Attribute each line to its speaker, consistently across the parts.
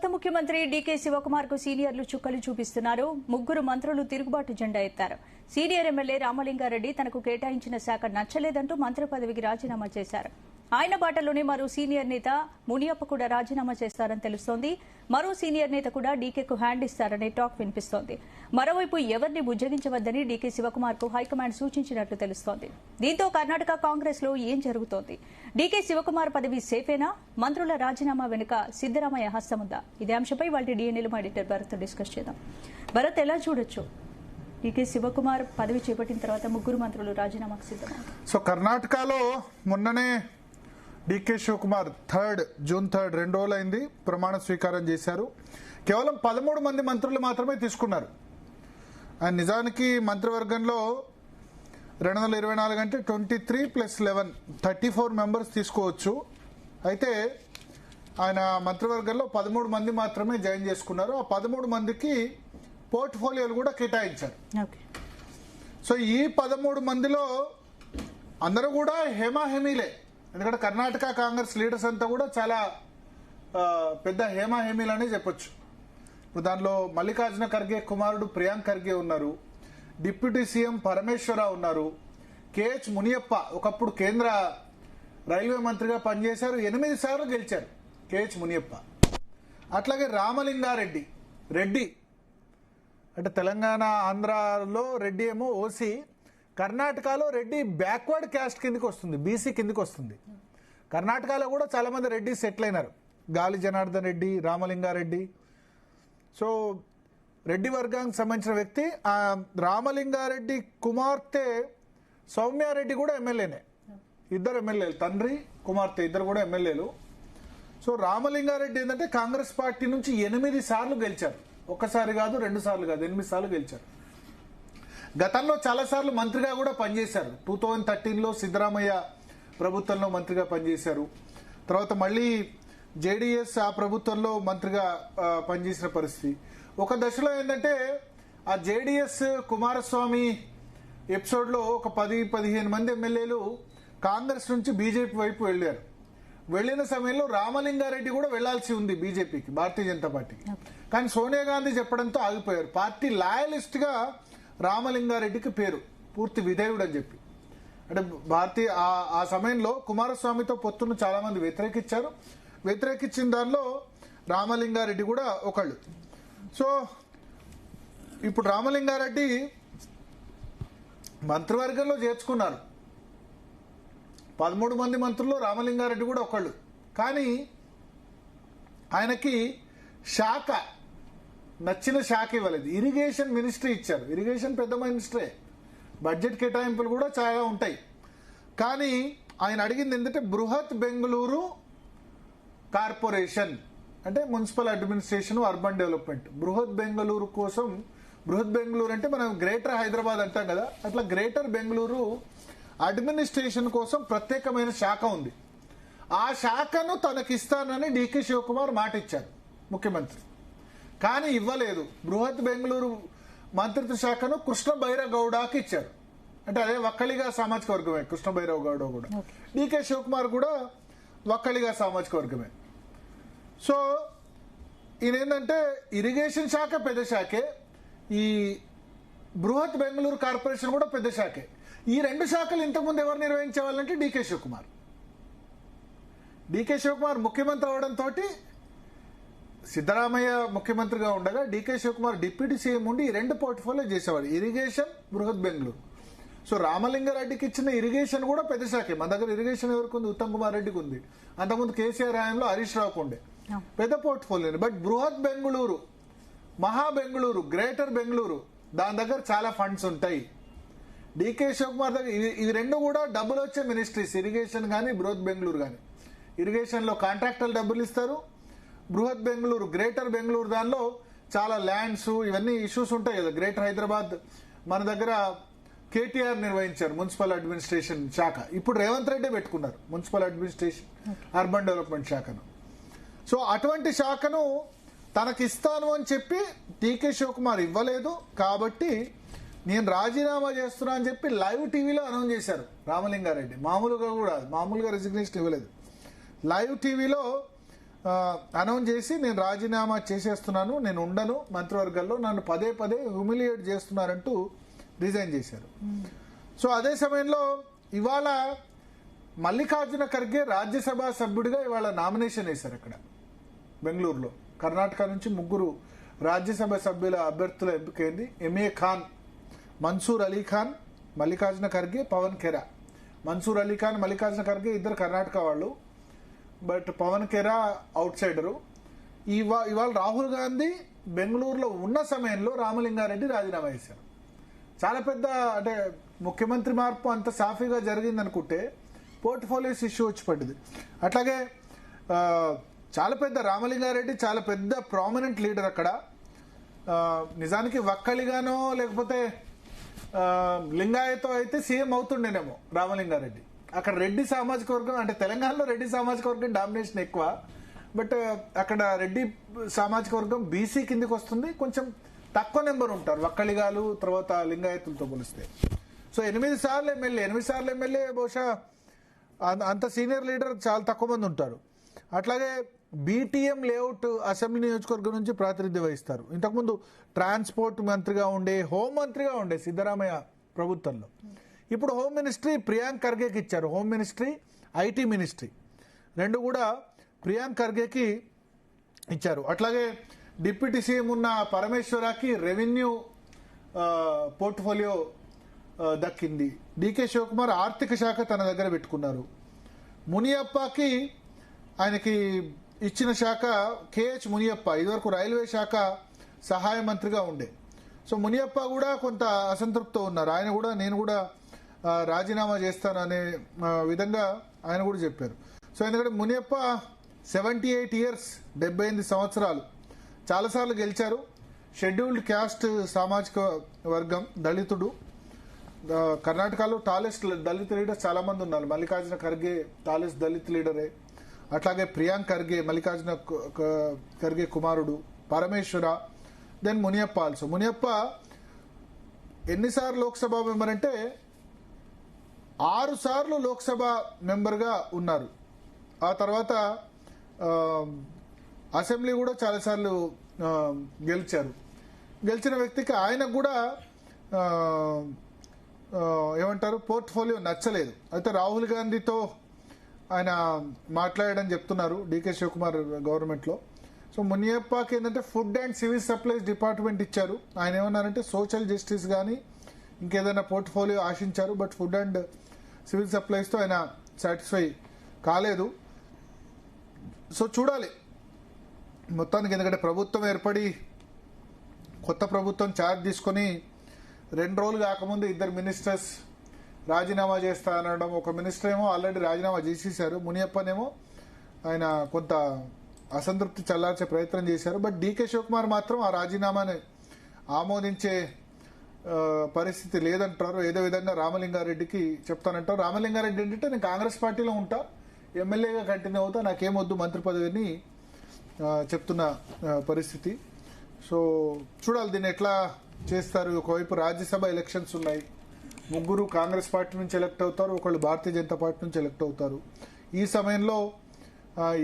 Speaker 1: కొత్త ముఖ్యమంత్రి డీకే శివకుమార్ కు సీనియర్లు చుక్కలు చూపిస్తున్నారు. ముగ్గురు మంత్రులు తిరుగుబాటు జెండా ఎత్తారు. సీనియర్ ఎమ్మెల్యే రామలింగారెడ్డి తనకు కేటాయించిన శాఖ నచ్చలేదంటూ మంత్రి పదవికి రాజీనామా చేశారు. ఆయన బాటలోనే మరో సీనియర్ నేత మునియప్ప కూడా రాజీనామా చేస్తారని తెలుస్తోంది. మరో సీనియర్ నేత కూడా డీకేకు హ్యాండ్ ఇస్తారనే టాక్ వినిపిస్తోంది. మరోవైపు ఎవరిని బుజ్జగించవద్దని డీకే శివకుమార్ కు హైకమాండ్ సూచించినట్లు తెలుస్తోంది. దీంతో కర్ణాటక కాంగ్రెస్ లో ఏం జరుగుతోంది? డీకే శివకుమార్ పదవి సేఫేనా? మంత్రుల రాజీనామా వెనుక సిద్దరామయ్య హస్తముందా? ఇదే అంశంపై వాళ్ళ డిఎన్ఎల్ ఎడిటర్ భరత్ డిస్కస్ చేద్దాం. భరత్, ఎలా చూడొచ్చు డీకే శివకుమార్ పదవి చేపట్టిన తర్వాత ముగ్గురు మంత్రులు రాజీనామాకు సిద్ధమా?
Speaker 2: సో కర్ణాటకలో మొన్ననే డీకే శివకుమార్ జూన్ 3 2 రోజులైంది ప్రమాణ స్వీకారం చేశారు. కేవలం 13 మంది మంత్రులు మాత్రమే తీసుకున్నారు. ఆయన నిజానికి మంత్రివర్గంలో 224 అంటే 23 + 11 34 మెంబర్స్ తీసుకోవచ్చు. అయితే ఆయన మంత్రివర్గంలో 13 మంది మాత్రమే జాయిన్ చేసుకున్నారు. ఆ 13 మందికి పోర్ట్ఫోలియోలు కూడా కేటాయించారు. సో ఈ 13 మందిలో అందరూ కూడా హేమాహేమీలే. ఎందుకంటే కర్ణాటక కాంగ్రెస్ లీడర్స్ అంతా కూడా చాలా పెద్ద హేమాహేమీలనే చెప్పొచ్చు. ఇప్పుడు దానిలో మల్లికార్జున ఖర్గే కుమారుడు ప్రియాంక్ ఖర్గే ఉన్నారు, డిప్యూటీ సీఎం పరమేశ్వరరావు ఉన్నారు, కేహెచ్ మునియప్ప ఒకప్పుడు కేంద్ర రైల్వే మంత్రిగా పనిచేశారు, 8 సార్లు గెలిచారు కేహెచ్ మునియప్ప. అట్లాగే రామలింగారెడ్డి రెడ్డి అంటే తెలంగాణ ఆంధ్రాలో రెడ్డి ఏమో ఓసీ, కర్ణాటకలో రెడ్డి బ్యాక్వర్డ్ క్యాస్ట్ కిందకి వస్తుంది, బీసీ కిందకి వస్తుంది. కర్ణాటకలో కూడా చాలా మంది రెడ్డి సెటిల్ అయినారు, గాలి జనార్దన్ రెడ్డి, రామలింగారెడ్డి. సో రెడ్డి వర్గానికి సంబంధించిన వ్యక్తి. రామలింగారెడ్డి కుమార్తె సౌమ్యారెడ్డి కూడా ఎమ్మెల్యేనే, ఇద్దరు ఎమ్మెల్యేలు, తండ్రి కుమార్తె ఇద్దరు కూడా ఎమ్మెల్యేలు. సో రామలింగారెడ్డి ఏంటంటే కాంగ్రెస్ పార్టీ నుంచి 8 సార్లు గెలిచారు. ఒక్కసారి కాదు, 2 సార్లు కాదు, 8 సార్లు గెలిచారు. గతంలో చాలా సార్లు మంత్రిగా కూడా పనిచేశారు. 2013లో సిద్దరామయ్య ప్రభుత్వంలో మంత్రిగా పనిచేశారు. తర్వాత మళ్ళీ జేడీఎస్ ఆ ప్రభుత్వంలో మంత్రిగా పనిచేసిన పరిస్థితి. ఒక దశలో ఏంటంటే ఆ జేడీఎస్ కుమారస్వామి ఎపిసోడ్లో ఒక 10-15 మంది ఎమ్మెల్యేలు కాంగ్రెస్ నుంచి బీజేపీ వైపు వెళ్ళారు. వెళ్లిన సమయంలో రామలింగారెడ్డి కూడా వెళ్లాల్సి ఉంది బీజేపీకి, భారతీయ జనతా పార్టీకి. కానీ సోనియా గాంధీ చెప్పడంతో ఆగిపోయారు. పార్టీ లాయలిస్ట్ గా రామలింగారెడ్డికి పేరు, పూర్తి విధేయుడు అని చెప్పి. అంటే ఆ సమయంలో కుమారస్వామితో పొత్తును చాలా మంది వ్యతిరేకించారు. వ్యతిరేకించిన దానిలో రామలింగారెడ్డి కూడా ఒకళ్ళు. సో ఇప్పుడు రామలింగారెడ్డి మంత్రివర్గంలో చేర్చుకున్నారు. 13 మంది మంత్రుల్లో రామలింగారెడ్డి కూడా ఒకళ్ళు. కానీ ఆయనకి శాఖ నచ్చిన శాఖ ఇవ్వలేదు. ఇరిగేషన్ మినిస్ట్రీ ఇచ్చారు. ఇరిగేషన్ పెద్ద మినిస్ట్రే, బడ్జెట్ కేటాయింపులు కూడా చాలా ఉంటాయి. కానీ ఆయన అడిగింది ఏంటంటే బృహత్ బెంగళూరు కార్పొరేషన్, అంటే మున్సిపల్ అడ్మినిస్ట్రేషన్, అర్బన్ డెవలప్మెంట్. బృహత్ బెంగళూరు కోసం, బృహత్ బెంగళూరు అంటే మనం గ్రేటర్ హైదరాబాద్ అంటాం కదా, అట్లా గ్రేటర్ బెంగళూరు అడ్మినిస్ట్రేషన్ కోసం ప్రత్యేకమైన శాఖ ఉంది. ఆ శాఖను తనకిస్తానని డీకే శివకుమార్ మాట ఇచ్చారు ముఖ్యమంత్రి. కానీ ఇవ్వలేదు. బృహత్ బెంగళూరు మంత్రిత్వ శాఖను కృష్ణ బైరవ్ గౌడకి ఇచ్చారు. అంటే అదే వక్కలిగా సామాజిక వర్గమే కృష్ణ బైరవ్ గౌడ కూడా. డీకే శివకుమార్ కూడా వక్కలిగా సామాజిక వర్గమే. సో ఈయన ఏంటంటే ఇరిగేషన్ శాఖ పెద్ద శాఖే, ఈ బృహత్ బెంగళూరు కార్పొరేషన్ కూడా పెద్ద శాఖే. ఈ 2 శాఖలు ఇంతకుముందు ఎవరు నిర్వహించేవాళ్ళంటే డీకే శివకుమార్. డీకే శివకుమార్ ముఖ్యమంత్రి అవడంతో సిద్దరామయ్య ముఖ్యమంత్రిగా ఉండగా డీకే శివకుమార్ డిప్యూటీ సీఎం ఉండి ఈ 2 పోర్ట్ఫోలియో చేసేవాడు, ఇరిగేషన్, బృహత్ బెంగళూరు. సో రామలింగారెడ్డికి ఇచ్చిన ఇరిగేషన్ కూడా పెద్ద శాఖే. మన దగ్గర ఇరిగేషన్ ఎవరికి ఉంది? ఉత్తమ్ కుమార్ రెడ్డికి ఉంది. అంతకుముందు కేసీఆర్ హయాంలో హరీష్ రావుకు ఉండే పెద్ద పోర్ట్ఫోలియో. బట్ బృహత్ బెంగళూరు, మహా బెంగళూరు, గ్రేటర్ బెంగళూరు, దాని దగ్గర చాలా ఫండ్స్ ఉంటాయి. డీకే శివకుమార్ దగ్గర ఇవి 2 కూడా డబ్బులు వచ్చే మినిస్ట్రీస్, ఇరిగేషన్ కానీ బృహత్ బెంగళూరు కానీ. ఇరిగేషన్ లో కాంట్రాక్టర్లు డబ్బులు ఇస్తారు. బృహత్ బెంగళూరు, గ్రేటర్ బెంగళూరు దానిలో చాలా ల్యాండ్స్, ఇవన్నీ ఇష్యూస్ ఉంటాయి కదా. గ్రేటర్ హైదరాబాద్ మన దగ్గర కేటీఆర్ నిర్వహించారు మున్సిపల్ అడ్మినిస్ట్రేషన్ శాఖ. ఇప్పుడు రేవంత్ రెడ్డి పెట్టుకున్నారు మున్సిపల్ అడ్మినిస్ట్రేషన్, అర్బన్ డెవలప్మెంట్ శాఖను. సో అటువంటి శాఖను తనకిస్తాను అని చెప్పి డీకే శివకుమార్ ఇవ్వలేదు. కాబట్టి నేను రాజీనామా చేస్తున్నా అని చెప్పి లైవ్ టీవీలో అనౌన్స్ చేశారు రామలింగారెడ్డి. మామూలుగా రిజిగ్నేషన్ ఇవ్వలేదు. లైవ్ టీవీలో అనౌన్స్ చేసి నేను రాజీనామా చేసేస్తున్నాను, నేను ఉండను మంత్రివర్గాల్లో, నన్ను పదే పదే హ్యూమిలియేట్ చేస్తున్నారంటూ రిజైన్ చేశారు. సో అదే సమయంలో ఇవాళ మల్లికార్జున ఖర్గే రాజ్యసభ సభ్యుడిగా ఇవాళ నామినేషన్ వేశారు అక్కడ బెంగళూరులో. కర్ణాటక నుంచి 3 రాజ్యసభ సభ్యుల అభ్యర్థుల ఎంపికైంది. ఎంఏ ఖాన్, మన్సూర్ అలీ ఖాన్, మల్లికార్జున ఖర్గే, పవన్ ఖేరా. మన్సూర్ అలీ ఖాన్, మల్లికార్జున ఖర్గే ఇద్దరు కర్ణాటక వాళ్ళు, బట్ పవన్ ఖేరా అవుట్ సైడరు. ఇవాళ రాహుల్ గాంధీ బెంగళూరులో ఉన్న సమయంలో రామలింగారెడ్డి రాజీనామా చేశారు. చాలా పెద్ద అంటే ముఖ్యమంత్రి మార్పు అంత సాఫీగా జరిగింది అనుకుంటే పోర్ట్ఫోలియోస్ ఇష్యూ వచ్చి పడ్డది. అట్లాగే చాలా పెద్ద రామలింగారెడ్డి చాలా పెద్ద ప్రామినెంట్ లీడర్ అక్కడ. నిజానికి వక్కలిగానో లేకపోతే లింగాయతో అయితే సీఎం అవుతుండేనేమో రామలింగారెడ్డి. అక్కడ రెడ్డి సామాజిక వర్గం అంటే తెలంగాణలో రెడ్డి సామాజిక వర్గం డామినేషన్ ఎక్కువ, బట్ అక్కడ రెడ్డి సామాజిక వర్గం బీసీ కిందకి వస్తుంది, కొంచెం తక్కువ నెంబర్ ఉంటారు వక్కలిగాలు తర్వాత లింగాయతులతో పోలిస్తే. సో 8 సార్లు ఎమ్మెల్యే బహుశా అంత సీనియర్ లీడర్ చాలా తక్కువ మంది ఉంటారు. అట్లాగే బీటీఎం లేఅవుట్ అసెంబ్లీ నియోజకవర్గం నుంచి ప్రాతినిధ్యం వహిస్తారు. ఇంతకుముందు ట్రాన్స్పోర్ట్ మంత్రిగా ఉండే, హోంమంత్రిగా ఉండే సిద్ధరామయ్య ప్రభుత్వంలో. ఇప్పుడు హోమ్ మినిస్ట్రీ ప్రియాంక్ ఖర్గేకి ఇచ్చారు. హోమ్ మినిస్ట్రీ, ఐటీ మినిస్ట్రీ 2 కూడా ప్రియాంక్ ఖర్గేకి ఇచ్చారు. అట్లాగే డిప్యూటీ సీఎం ఉన్న పరమేశ్వరకి రెవెన్యూ పోర్ట్ఫోలియో దక్కింది. డీకే శివకుమార్ ఆర్థిక శాఖ తన దగ్గర పెట్టుకున్నారు. మునియప్పకి ఆయనకి ఇచ్చిన శాఖ కేహెచ్ మునియప్ప, ఇదివరకు రైల్వే శాఖ సహాయ మంత్రిగా ఉండే. సో మునియప్ప కూడా కొంత అసంతృప్తితో ఉన్నారు. ఆయన కూడా నేను కూడా రాజీనామా చేస్తాను అనే విధంగా ఆయన కూడా చెప్పారు. సో ఎందుకంటే మునియప్ప 78 ఇయర్స్ 78 సంవత్సరాలు చాలాసార్లు గెలిచారు. షెడ్యూల్డ్ క్యాస్ట్ సామాజిక వర్గం, దళితుడు. కర్ణాటకలో టాలెస్ట్ దళిత లీడర్స్ చాలా మంది ఉన్నారు. మల్లికార్జున ఖర్గే టాలెస్ట్ దళిత్ లీడరే. అట్లాగే ప్రియాంక్ ఖర్గే మల్లికార్జున ఖర్గే కుమారుడు, పరమేశ్వర, దెన్ మునియప్ప ఆల్సో. మునియప్ప ఎన్నిసార్లు లోక్సభ మెంబర్ అంటే 6 సార్లు లోక్సభ మెంబర్గా ఉన్నారు. ఆ తర్వాత అసెంబ్లీ కూడా చాలాసార్లు గెలిచారు. గెలిచిన వ్యక్తికి ఆయనకు కూడా ఏమంటారు పోర్ట్ఫోలియో నచ్చలేదు. అయితే రాహుల్ గాంధీతో ఆయన మాట్లాడని చెప్తున్నారు డీకే శివకుమార్ గవర్నమెంట్లో. సో మునియప్పకి ఏంటంటే food and civil supplies department ఇచ్చారు. ఆయన ఏమన్నారంటే సోషల్ జస్టిస్ కానీ ఇంకేదైనా పోర్ట్ఫోలియో ఆశించారు, బట్ ఫుడ్ అండ్ సివిల్ సప్లైస్తో ఆయన సాటిస్ఫై కాలేదు. సో చూడాలి మొత్తానికి, ఎందుకంటే ప్రభుత్వం ఏర్పడి కొత్త ప్రభుత్వం ఛార్జ్ తీసుకొని 2 రోజులు కాకముందు 2 మినిస్టర్స్ రాజీనామా చేస్తా అనడం. ఒక మినిస్టర్ ఏమో ఆల్రెడీ రాజీనామా చేసేసారు. మునియప్పనేమో ఆయన కొంత అసంతృప్తి చల్లార్చే ప్రయత్నం చేశారు. బట్ డీకే శివకుమార్ మాత్రం ఆ రాజీనామాని ఆమోదించే పరిస్థితి లేదంటారు. ఏదో విధంగా రామలింగారెడ్డికి చెప్తానంటారు. రామలింగారెడ్డి ఏంటంటే నేను కాంగ్రెస్ పార్టీలో ఉంటా, ఎమ్మెల్యేగా కంటిన్యూ అవుతా, నాకేమొద్దు మంత్రి పదవిని చెప్తున్న పరిస్థితి. సో చూడాలి దీన్ని ఎట్లా చేస్తారు. ఒకవైపు రాజ్యసభ ఎలక్షన్స్ ఉన్నాయి, 3 కాంగ్రెస్ పార్టీ నుంచి ఎలక్ట్ అవుతారు, ఒకళ్ళు భారతీయ జనతా పార్టీ నుంచి ఎలక్ట్ అవుతారు. ఈ సమయంలో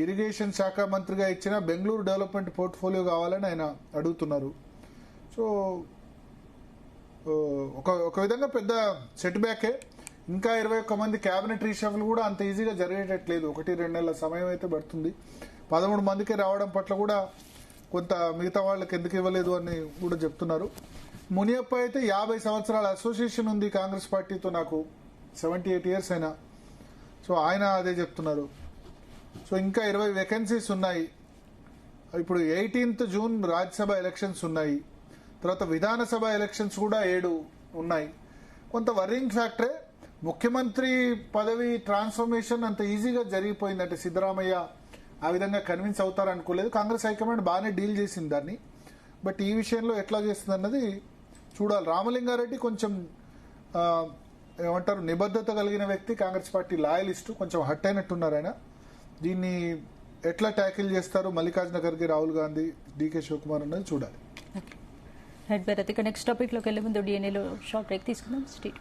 Speaker 2: ఇరిగేషన్ శాఖ మంత్రిగా ఇచ్చిన బెంగళూరు డెవలప్మెంట్ పోర్ట్ఫోలియో కావాలని ఆయన అడుగుతున్నారు. సో ఒక విధంగా పెద్ద సెట్ బ్యాకే. ఇంకా 21 మంది క్యాబినెట్ రీషఫల్ కూడా అంత ఈజీగా జరిగేటట్లేదు. 1-2 నెలల సమయం అయితే పడుతుంది. 13 మందికి రావడం పట్ల కూడా కొంత మిగతా వాళ్ళకి ఎందుకు ఇవ్వలేదు అని కూడా చెప్తున్నారు. మునియప్ప అయితే 50 సంవత్సరాల అసోసియేషన్ ఉంది కాంగ్రెస్ పార్టీతో, నాకు 78 ఇయర్స్ అయినా. సో ఆయన అదే చెప్తున్నారు. సో ఇంకా 20 వేకెన్సీస్ ఉన్నాయి. ఇప్పుడు 18th జూన్ రాజ్యసభ ఎలక్షన్స్ ఉన్నాయి, తర్వాత విధానసభ ఎలక్షన్స్ కూడా 7 ఉన్నాయి. కొంత వర్రింగ్ ఫ్యాక్టరే. ముఖ్యమంత్రి పదవి ట్రాన్స్ఫర్మేషన్ అంత ఈజీగా జరిగిపోయిందంటే సిద్ధరామయ్య ఆ విధంగా కన్విన్స్ అవుతారనుకోలేదు. కాంగ్రెస్ హైకమాండ్ బాగానే డీల్ చేసింది దాన్ని, బట్ ఈ విషయంలో ఎట్లా చేస్తుంది అన్నది చూడాలి. రామలింగారెడ్డి కొంచెం ఏమంటారు నిబద్ధత కలిగిన వ్యక్తి, కాంగ్రెస్ పార్టీ లాయలిస్టు, కొంచెం హట్ అయినట్టున్నారు ఆయన. దీన్ని ఎట్లా ట్యాకిల్ చేస్తారు మల్లికార్జున ఖర్గే, రాహుల్ గాంధీ, డీకే శివకుమార్ అన్నది చూడాలి.
Speaker 1: నెక్స్ట్ టాపిక్ లోకి వెళ్లే ముందు డిఎన్ఏలో షార్ట్ బ్రేక్ తీసుకుందాం. స్టేట్